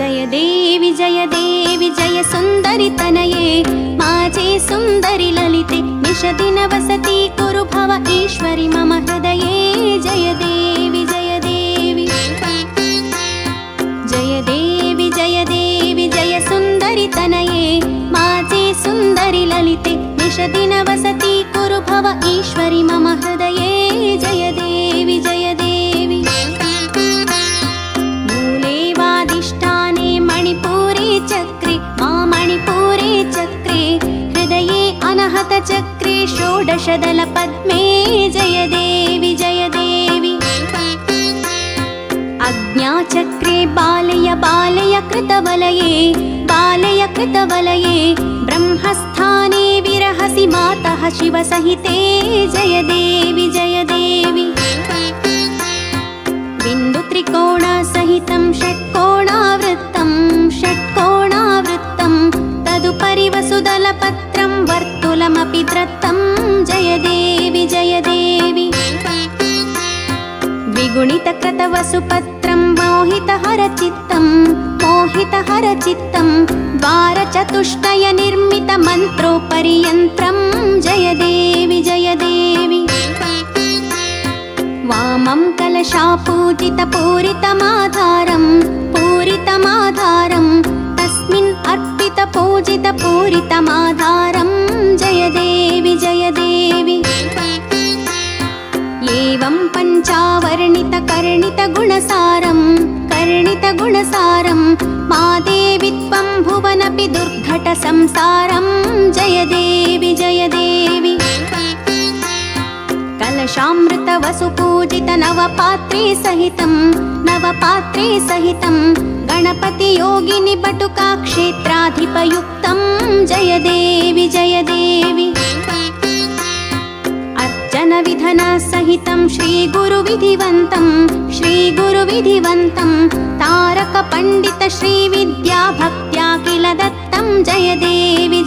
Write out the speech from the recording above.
जय देवी जय सुंदरि तनये माजे सुंदरि ललिते निशदिन वसति कुरु भव ईश्वरि मम हृदये जय देवी जय देवी जय सुंदरि तनये माजे सुंदरि ललिते निशदिन वसति कुरु भव ईश्वरि मम हृदये जय देवी जय देवी मूले वादिष्ठाने मणिपुरे चक्रे मणिपुरे चक्रे हृदये अनहत चक्रे षोडशदल पद्मे जय देवी आज्ञाचक्रे बालय बालय कृतवलये ब्रह्मस्थाने विरहसि मातः शिवसहिते जय देवी बिन्दुत्रिकोणसहितं षट्कोणावृत्तं तदुपरि वसुदलपत्रं वर्तुलमपि धृतं जय देवी विगुणितकृतवसुपत्रं मोहितहरचित्तं द्वारचतुष्टय निर्मितमन्त्रोपरियन्त्रं जय देवी वामं कलशापूजितपूरितमाधारं तस्मिन् अर्पितपूजितपूरितमाधारं जय देवी एवं पञ्चावर्णितकर्णितगुणसारं मादेवी त्वं भुवनपि दुर्घटसंसारं जय देवी कलशामृतवसुपूजित नवपात्रे सहितं गणपति योगिनि बटुका क्षेत्राधिपयुक्तं जय देवी अर्चन विधन सहितं श्रीगुरुविधिवन्तं तारक पंडित श्रीविद्या भक्त्या किल दत्तं जय देवी